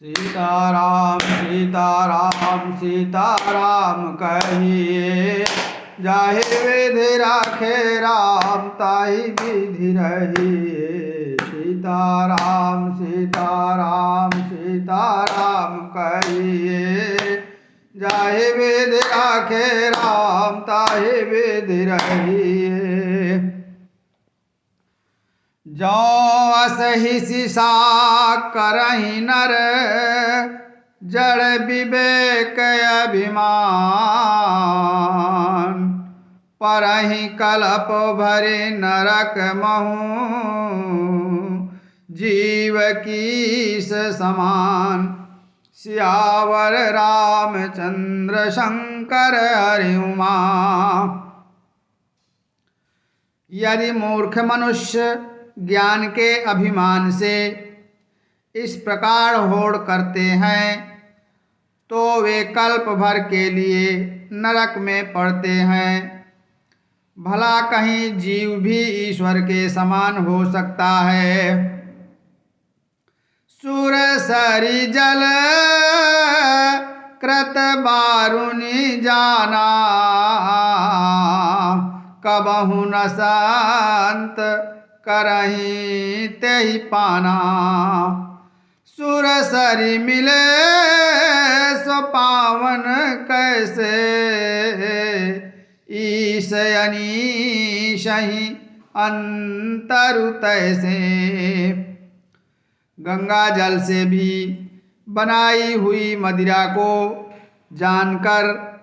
सीताराम सीताराम सीताराम कहिए, जाहि विधि राखे राम ताहि विधि रहिए। सीताराम सीताराम सीताराम कहिए, जाहि विधि राखे राम ताहि विधि रहिए। जो असहि सिसा करहि नर, जड़ विवेक अभिमान। परहि कलप भरे नरक महु, जीव कीस समान। सियावर रामचंद्र शंकर हरि उमा। यदि मूर्ख मनुष्य ज्ञान के अभिमान से इस प्रकार होड़ करते हैं तो वे कल्प भर के लिए नरक में पड़ते हैं। भला कहीं जीव भी ईश्वर के समान हो सकता है? सुर सरी जल कृत बारुनि जाना, कबहु न संत करहि तेहि पाना। सुर सरी मिले सो पावन कैसे, ईश अनीश ही अंतरु तैसे। गंगा जल से भी बनाई हुई मदिरा को जानकर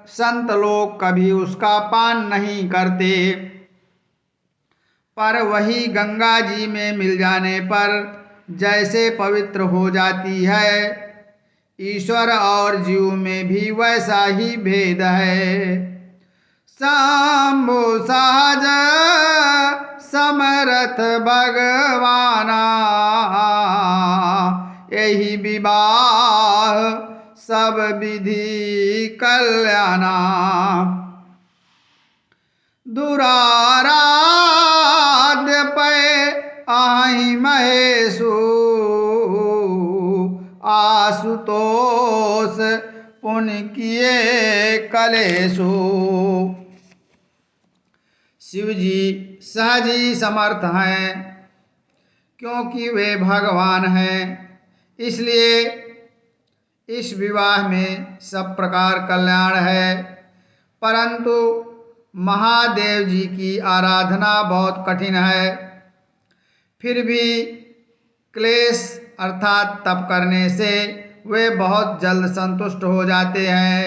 संत लोग कभी उसका पान नहीं करते, पर वही गंगा जी में मिल जाने पर जैसे पवित्र हो जाती है, ईश्वर और जीव में भी वैसा ही भेद है। शंभु सहज समरथ भगवाना, यही विवाह सब विधि कल्याणा। दुराराध्य पै आहि महेशु, आशुतोष पुण्य किए कलेशु। शिव जी सहज ही समर्थ हैं, क्योंकि वे भगवान हैं। इसलिए इस विवाह में सब प्रकार कल्याण है। परंतु महादेव जी की आराधना बहुत कठिन है। फिर भी क्लेश अर्थात तप करने से वे बहुत जल्द संतुष्ट हो जाते हैं।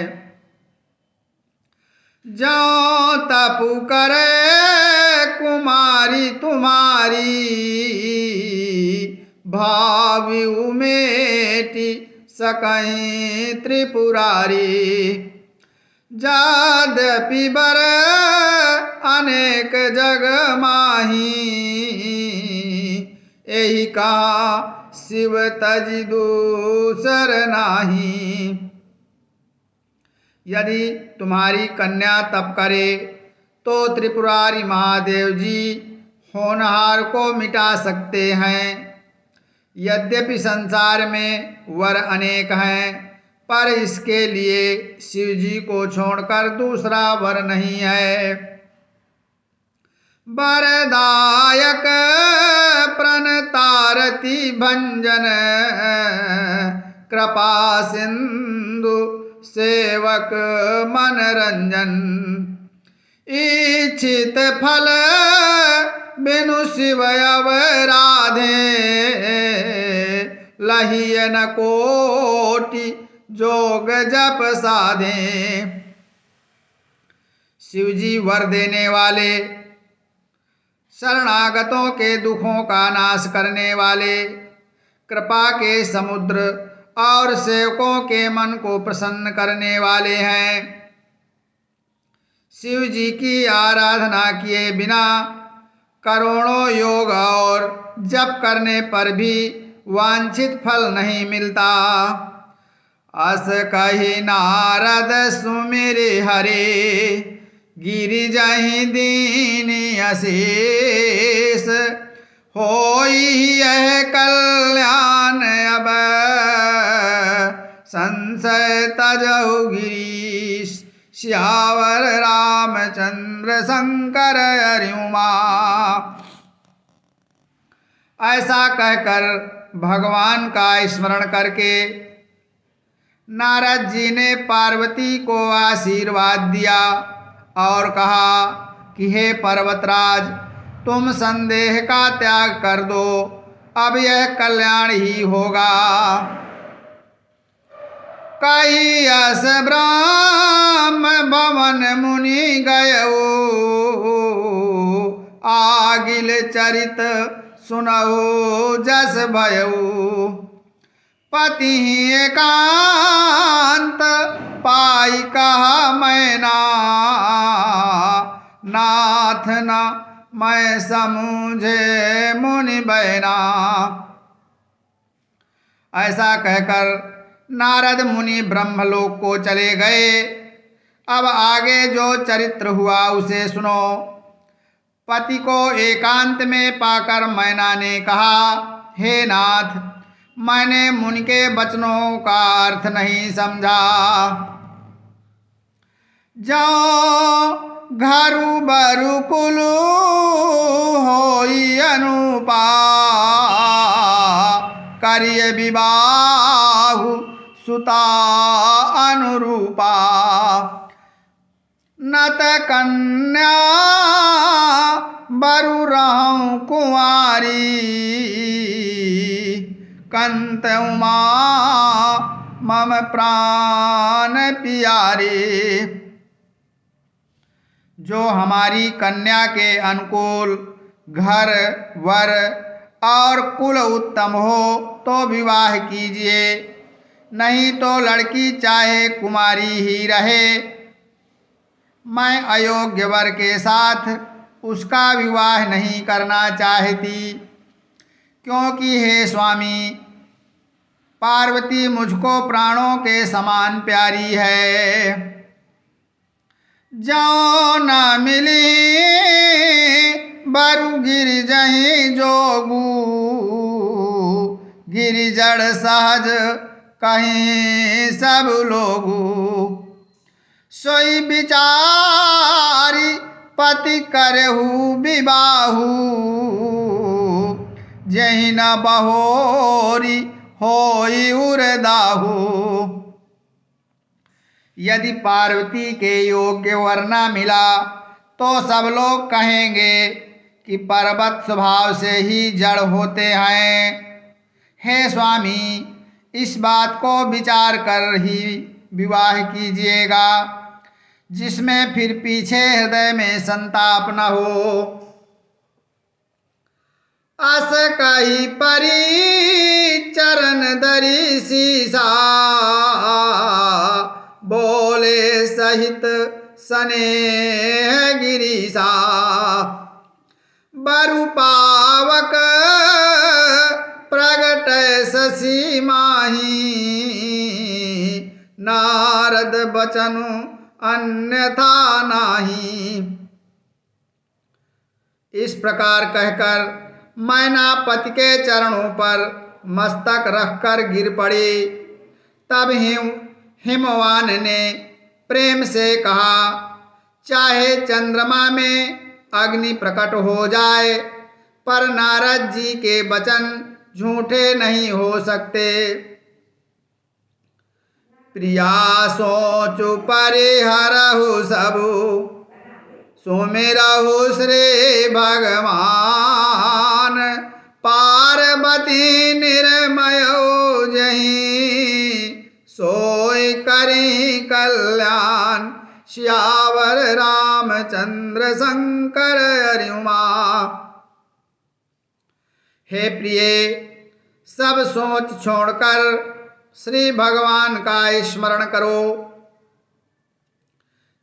जो तपु करे कुमारी तुम्हारी, भावी उमेटी सकहीं त्रिपुरारी। यद्यपि बर अनेक जग माही, यही कहा शिव तजि दूसर नाही। यदि तुम्हारी कन्या तप करे तो त्रिपुरारी महादेव जी होनहार को मिटा सकते हैं। यद्यपि संसार में वर अनेक हैं, पर इसके लिए शिव जी को छोड़कर दूसरा वर नहीं है। वरदायक प्रणतारति भंजन, कृपा सिंधु सेवक मनरंजन। इच्छित फल बिनु शिव अवराधे, लहियन कोटि जोग जप साधे। शिव जी वर देने वाले, शरणागतों के दुखों का नाश करने वाले, कृपा के समुद्र और सेवकों के मन को प्रसन्न करने वाले हैं। शिव जी की आराधना किए बिना करोड़ों योग और जप करने पर भी वांछित फल नहीं मिलता। अस कहि नारद सुमिरि हरि, गिरिजहि दीन अशेष। होई यह कल्याण अब हंस तजहु गिरीश, सियावर रामचंद्र शंकर हरि उमा। ऐसा कहकर भगवान का स्मरण करके नारद जी ने पार्वती को आशीर्वाद दिया और कहा कि हे पर्वतराज, तुम संदेह का त्याग कर दो, अब यह कल्याण ही होगा। कैयस ब्रह्म भवन मुनि गयो, आगिल चरित सुनऊ जस भयऊ। पति एकांत पाई कहा मैना, नाथ न मैं समझे मुनि बैना। ऐसा कहकर नारद मुनि ब्रह्मलोक को चले गए। अब आगे जो चरित्र हुआ उसे सुनो। पति को एकांत में पाकर मैना ने कहा, हे नाथ, मैंने मुनि के वचनों का अर्थ नहीं समझा। जो घरु बरु कुलु होई अनुपा, करिय विवाहु सुता अनुरूपा। नत कन्या बरु रहूं कुंवारी, कंत उमा मम प्राण प्यारी। जो हमारी कन्या के अनुकूल घर वर और कुल उत्तम हो तो विवाह कीजिए, नहीं तो लड़की चाहे कुमारी ही रहे। मैं अयोग्य वर के साथ उसका विवाह नहीं करना चाहती, क्योंकि हे स्वामी, पार्वती मुझको प्राणों के समान प्यारी है। जो न मिली बरु गिर जहीं जोगू, गिरि जड़ सहज कहीं सब लोगू। सोई विचारी पति करहु विबाहु, जहि न बहोरी होई उरदाहु। यदि पार्वती के योग्य वर न मिला तो सब लोग कहेंगे कि पर्वत स्वभाव से ही जड़ होते हैं। हे स्वामी, इस बात को विचार कर ही विवाह कीजिएगा, जिसमें फिर पीछे हृदय में संताप न हो। अस कही परी चरण धरि सीसा, बोले सहित स्नेह गिरीसा। बरु पावक प्रगट शशि माही, नारद बचनु अन्यथा नाही। इस प्रकार कहकर मैना पति के चरणों पर मस्तक रखकर गिर पड़ी। तब हिमवान ने प्रेम से कहा, चाहे चंद्रमा में अग्नि प्रकट हो जाए, पर नारद जी के वचन झूठे नहीं हो सकते। प्रिया सोचु परिहरहु सबु, सुमिरहु श्री भगवान। पार्वती निर्मयो जहीं, सोई करी कल्याण। सियावर रामचंद्र शंकर हरि उमा। हे प्रिय, सब सोच छोड़कर श्री भगवान का स्मरण करो,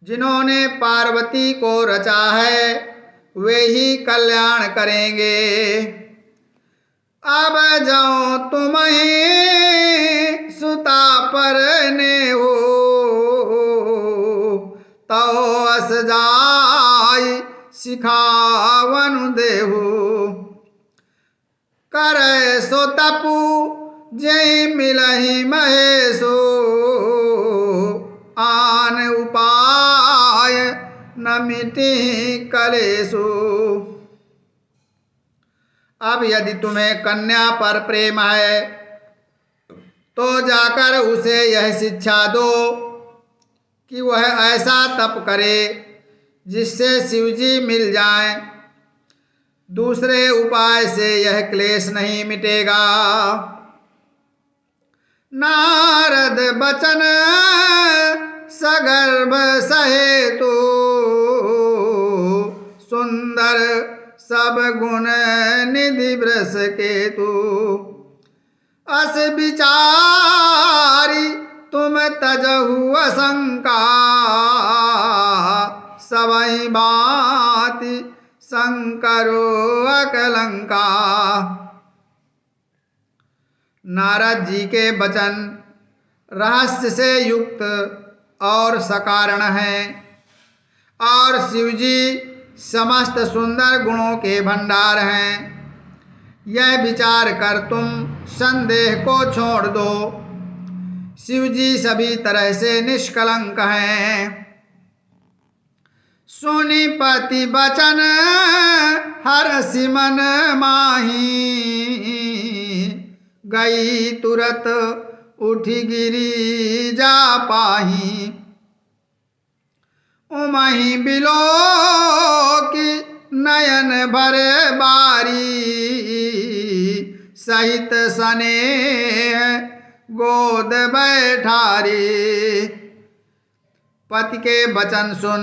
जिन्होंने पार्वती को रचा है वे ही कल्याण करेंगे। अब जाओ तुम्हें सुता पर ने हो, तो अस जाय सिखावन देहु। करे सो तपु जय मिलहि महेशो, उपाय न मिटे कलेशु। अब यदि तुम्हें कन्या पर प्रेम है तो जाकर उसे यह शिक्षा दो कि वह ऐसा तप करे जिससे शिवजी मिल जाएं। दूसरे उपाय से यह क्लेश नहीं मिटेगा। नारद बचन सगर्भ सहेतु, सुंदर सब गुण निधि वृष केतु। अस विचारी तुम तजहु असंका, सबहि भांति शंकरो अकलंका। नारद जी के वचन रहस्य से युक्त और सकारण हैं और शिवजी समस्त सुंदर गुणों के भंडार हैं। यह विचार कर तुम संदेह को छोड़ दो। शिवजी सभी तरह से निष्कलंक हैं। सुनि पति बचन हरषि मन माही, गई तुरत उठी गिरी जा पाही। उमहि बिलो की नयन भरे बारी, सहित स्नेह गोद बैठारी। पति के वचन सुन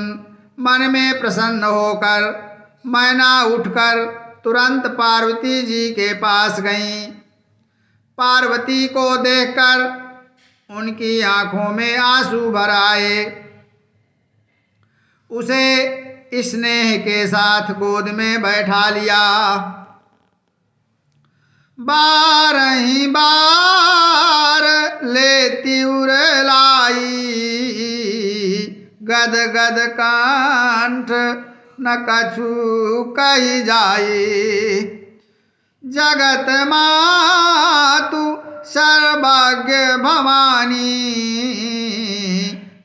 मन में प्रसन्न होकर मैना उठकर तुरंत पार्वती जी के पास गईं। पार्वती को देखकर उनकी आंखों में आंसू भर आए। उसे स्नेह के साथ गोद में बैठा लिया। बारही बार लेती उरलाई, गद गद कंठ न कछु कही जाई। जगत मातु सर्वज्ञ भवानी,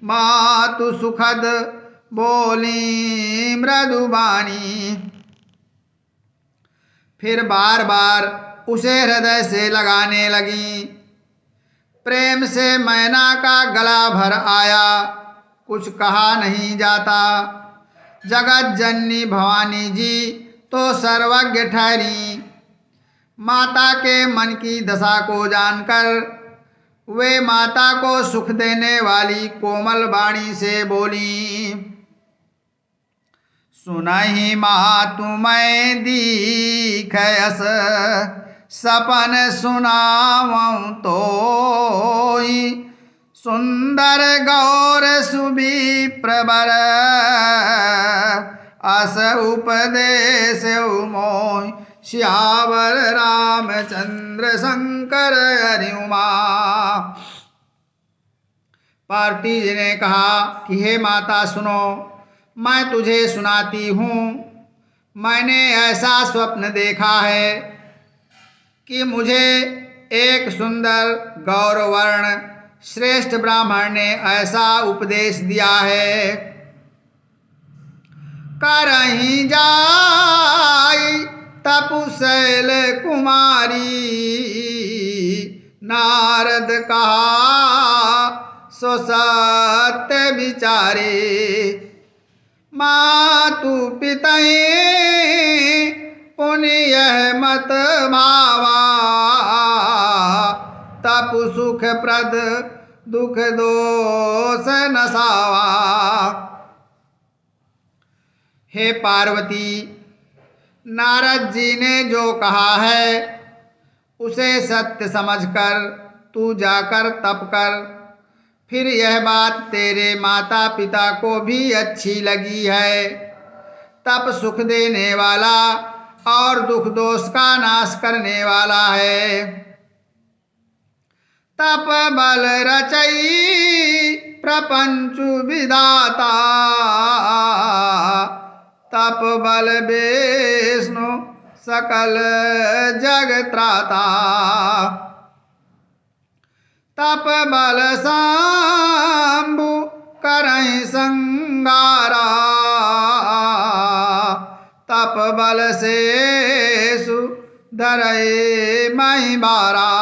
मातु सुखद बोली मृदुबानी। फिर बार बार उसे हृदय से लगाने लगी। प्रेम से मैना का गला भर आया, कुछ कहा नहीं जाता। जगत जननी भवानी जी तो सर्वज्ञ ठहरी। माता के मन की दशा को जानकर वे माता को सुख देने वाली कोमल वाणी से बोली। सुनहि मातु मैं दीखयस, सपन सुनावऊँ तोई। सुंदर गौर सुबी प्रबर, अस उपदेश मोहि। श्यावर रामचंद्र शंकर हरि उमा। पार्वती जी ने कहा कि हे माता सुनो, मैं तुझे सुनाती हूँ। मैंने ऐसा स्वप्न देखा है कि मुझे एक सुंदर गौरवर्ण श्रेष्ठ ब्राह्मण ने ऐसा उपदेश दिया है। करहीं जाई तपुशैल कुमारी, नारद कहा सो सत्य विचारे। मातु पितहि पुण्य मत भावा, तपु सुख प्रद दुख दोष नसावा। हे पार्वती, नारद जी ने जो कहा है उसे सत्य समझकर तू जाकर तप कर। फिर यह बात तेरे माता पिता को भी अच्छी लगी है। तप सुख देने वाला और दुख दोष का नाश करने वाला है। तप बल रचई प्रपंचु विधाता, तप बल विष्णु सकल जग त्राता। तप बल शंभु करहीं संगारा, तप बल से सुधरे महिबारा।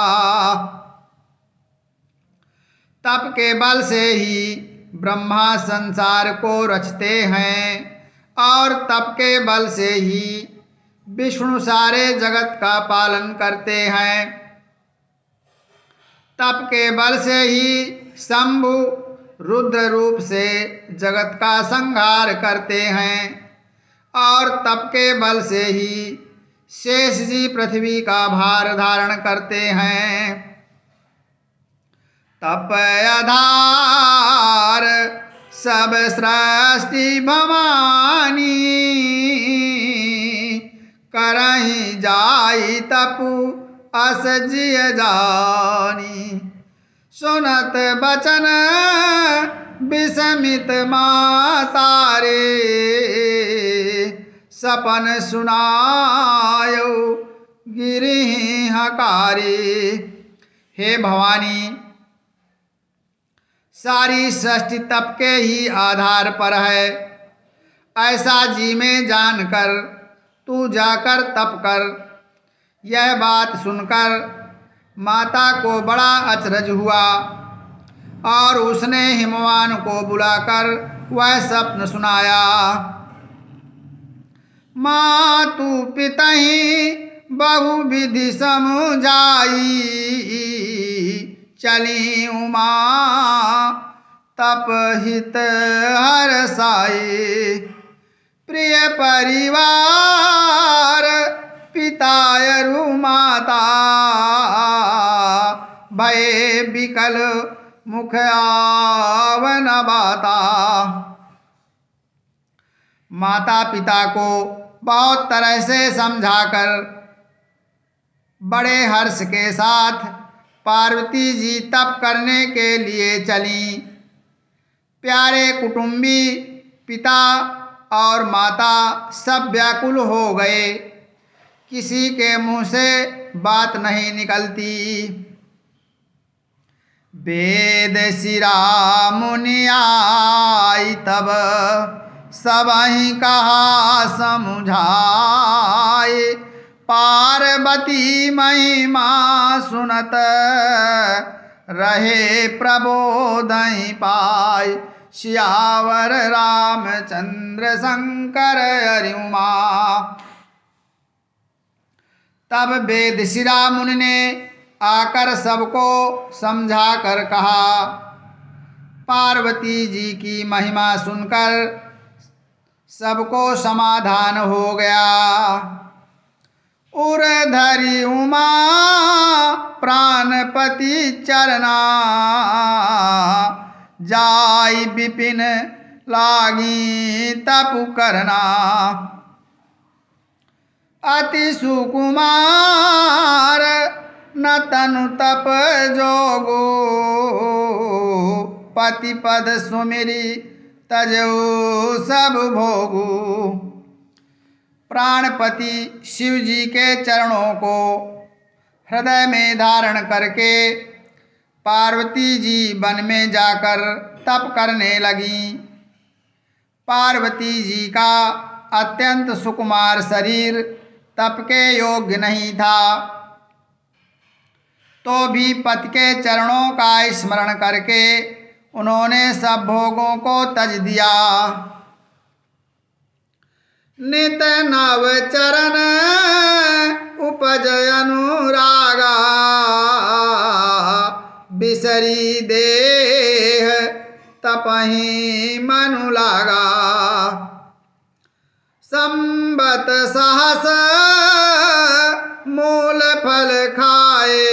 तप के बल से ही ब्रह्मा संसार को रचते हैं और तप के बल से ही विष्णु सारे जगत का पालन करते हैं। तप के बल से ही शंभु रुद्र रूप से जगत का संहार करते हैं और तप के बल से ही शेष जी पृथ्वी का भार धारण करते हैं। तप आधार सब सृष्टि भवानी, करहीं जाई तपु अस जिय जानी। सुनत बचन विस्मित मातारे, सपन सुनायो गिरिहि हकारे। हे भवानी, सारी सृष्टि तप के ही आधार पर है। ऐसा जी में जानकर तू जाकर तप कर। यह बात सुनकर माता को बड़ा अचरज हुआ और उसने हिमवान को बुलाकर वह स्वप्न सुनाया। मातु पितहि बहुविधि समझाई, चली उमा तप हित हरसाई। प्रिय परिवार पितायरु माता, भय विकल मुख आवन बाता। माता पिता को बहुत तरह से समझाकर बड़े हर्ष के साथ पार्वती जी तप करने के लिए चलीं। प्यारे कुटुंबी पिता और माता सब व्याकुल हो गए। किसी के मुंह से बात नहीं निकलती। वेद शिरा मुनि आई तब, सबहि कहा समझाए। पार्वती महिमा सुनत, रहे प्रबोधहि पाय। सियावर रामचंद्र शंकर हरि उमा। तब वेद शिरा मुनि ने आकर सबको समझा कर कहा। पार्वती जी की महिमा सुनकर सबको समाधान हो गया। उर धरि उमा प्राणपति चरना, जाई विपिन लागी तप करना। अति सुकुमार न तनु तप जोगो, पति पद सुमिरी तजो सब भोगु। प्राणपति शिव जी के चरणों को हृदय में धारण करके पार्वती जी वन में जाकर तप करने लगी। पार्वती जी का अत्यंत सुकुमार शरीर तप के योग्य नहीं था, तो भी पति के चरणों का स्मरण करके उन्होंने सब भोगों को तज दिया। नित नव चरण उपज अनुरागा, बिसरी देह तपहि मनु लागा। संबत सहस मूल फल खाए,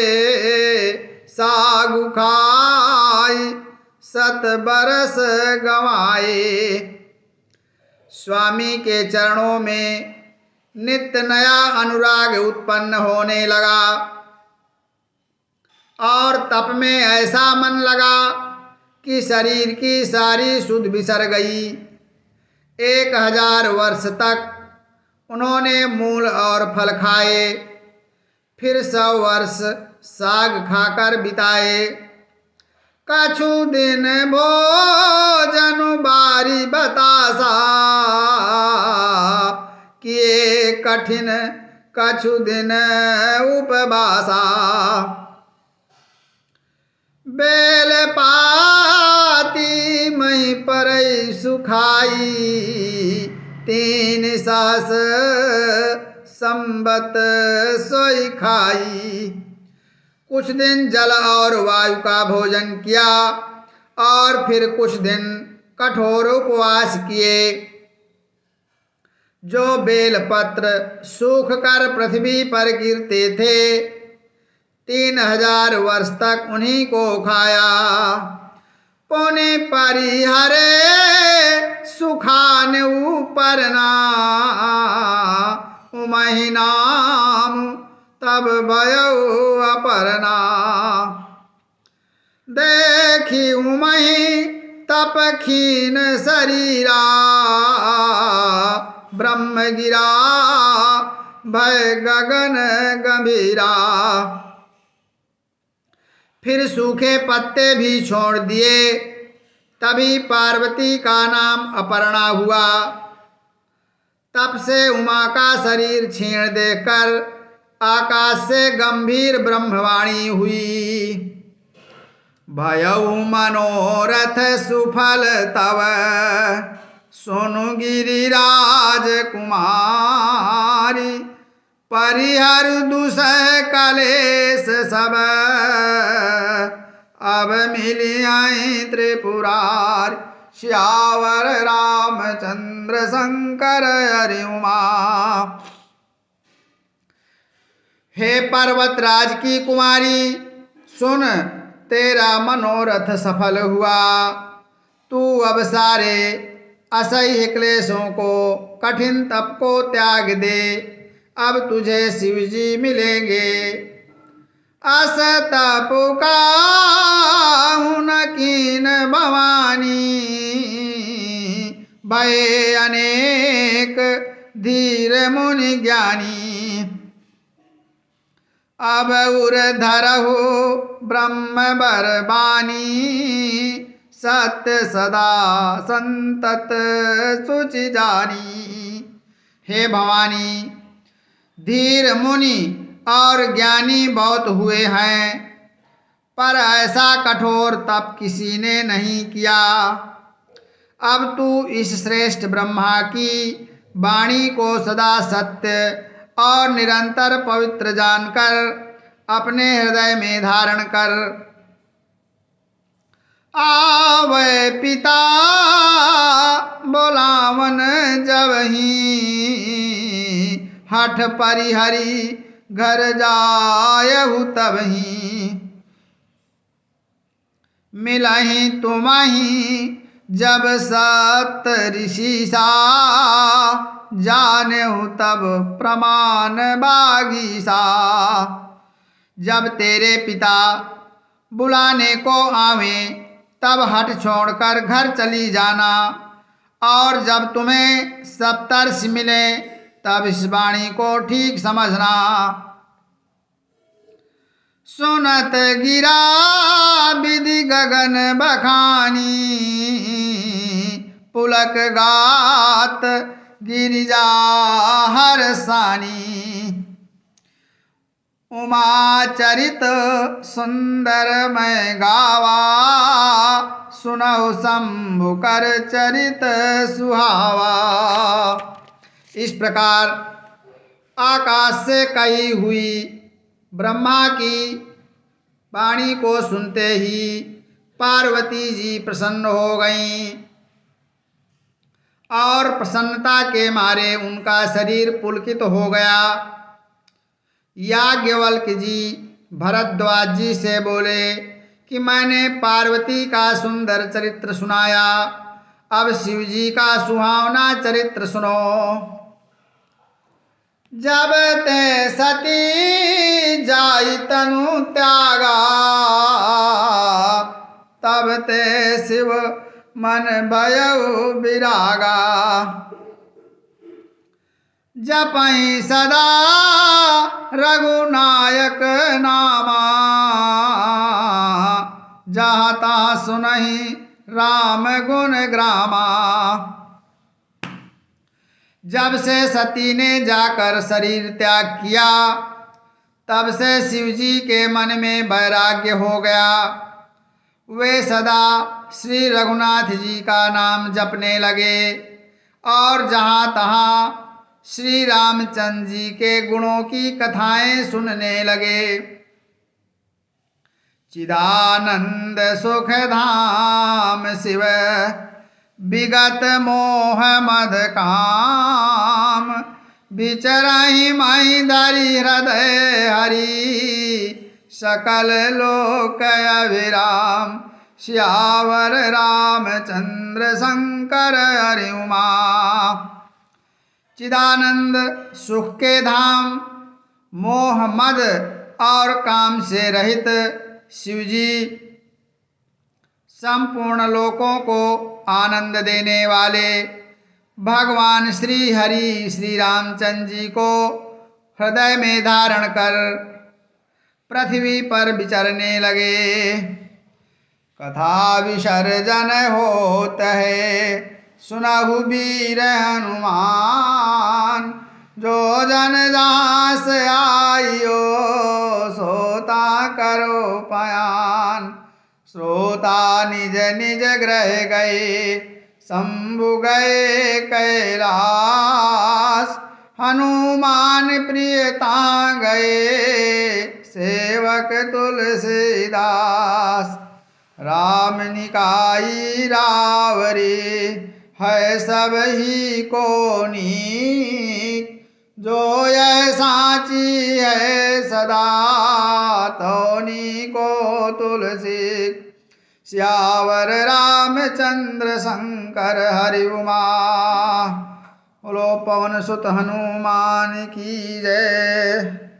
सागु खाई सत बरस गवाए। स्वामी के चरणों में नित्य नया अनुराग उत्पन्न होने लगा और तप में ऐसा मन लगा कि शरीर की सारी सुध बिसर गई। 1000 वर्ष तक उन्होंने मूल और फल खाए, फिर 100 वर्ष साग खाकर बिताए। कछु दिन भोजन बारी बतासा, किए कठिन कछु दिन उपवासा। बेल पाती मई परई सुखाई, 3 सास संबत सोई खाई। कुछ दिन जल और वायु का भोजन किया और फिर कुछ दिन कठोर उपवास किए। जो बेलपत्र सूख कर पृथ्वी पर गिरते थे, 3000 वर्ष तक उन्हीं को खाया। पुनि परिहरे सुखान ऊपर ना, उमहि नाम तब भयो अपरना। देखी उमहि तप खीन शरीरा, ब्रह्म गिरा भय गगन गंभीरा। फिर सूखे पत्ते भी छोड़ दिए, तभी पार्वती का नाम अपर्णा हुआ। तब से उमा का शरीर क्षीण देखकर आकाश से गंभीर ब्रह्मवाणी हुई। भयउ मनोरथ सुफल तव, सुनु गिरिराज कुमारी। परिहर दुसह कलेश सब, अब मिलियाई त्रिपुरार। श्यावर रामचंद्र शंकर हरि उमा। हे पर्वतराज की कुमारी, सुन, तेरा मनोरथ सफल हुआ। तू अब सारे असह्य क्लेशों को, कठिन तप को त्याग दे। अब तुझे शिव जी मिलेंगे। अस तप का न कीन भवानी, भय अनेक धीर मुनि ज्ञानी। अब उर धरहु ब्रह्म बरबानी, सत्य सदा संतत सुचि जानी। हे भवानी, धीर मुनि और ज्ञानी बहुत हुए हैं, पर ऐसा कठोर तप किसी ने नहीं किया। अब तू इस श्रेष्ठ ब्रह्मा की वाणी को सदा सत्य और निरंतर पवित्र जानकर अपने हृदय में धारण कर। आवे पिता बोलावन जबहि, हठ परिहरि घर जायहु तबहि। मिलहि तुमहि जब सत ऋषि सा, जानेहु तब प्रमाण बागीसा। जब तेरे पिता बुलाने को आवें, तब हट छोड़कर घर चली जाना, और जब तुम्हें सप्तर्षि मिले तब इस वाणी को ठीक समझना। सुनत गिरा विधि गगन बखानी, पुलक गात गिरिजा हरसानी। उमा चरित सुंदर मैं गावा, सुनहु शंभु कर चरित सुहावा। इस प्रकार आकाश से कही हुई ब्रह्मा की वाणी को सुनते ही पार्वती जी प्रसन्न हो गईं, और प्रसन्नता के मारे उनका शरीर पुलकित हो गया। याज्ञवल्क्य जी भरद्वाज जी से बोले कि मैंने पार्वती का सुंदर चरित्र सुनाया, अब शिव जी का सुहावना चरित्र सुनो। जब ते सती जाई तनु त्यागा, तब ते शिव मन भयउ विरागा। जपहि सदा रघुनायक नामा, जहाँ तहाँ सुनहि राम गुण ग्रामा। जब से सती ने जाकर शरीर त्याग किया, तब से शिव जी के मन में वैराग्य हो गया। वे सदा श्री रघुनाथ जी का नाम जपने लगे और जहाँ तहाँ श्री रामचंद्र जी के गुणों की कथाएं सुनने लगे। चिदानंद सुख धाम शिव विगत मोह मद काम, विचरहि महि धरि हृदय हरि, सकल लोक अभिराम। श्यावर रामचंद्र शंकर हरि उमा। चिदानंद सुख के धाम, मोह मद और काम से रहित शिवजी संपूर्ण लोकों को आनंद देने वाले भगवान श्री हरि श्री रामचंद्र जी को हृदय में धारण कर पृथ्वी पर विचरने लगे। कथा विसर्जन होत है सुनहु वीर हनुमान, जो जन दास आइयो सोता करो पयान। श्रोता निज निज ग्रह गए शंभु गए कैलाश, हनुमान प्रियता गए सेवक तुलसीदास। राम निकाई रावरी है सब ही को नीक, जो यह साची है सदा तोनी को तुलसी। श्यावर रामचंद्र शंकर हरि उमा। बोलो पवन सुत हनुमान की जय।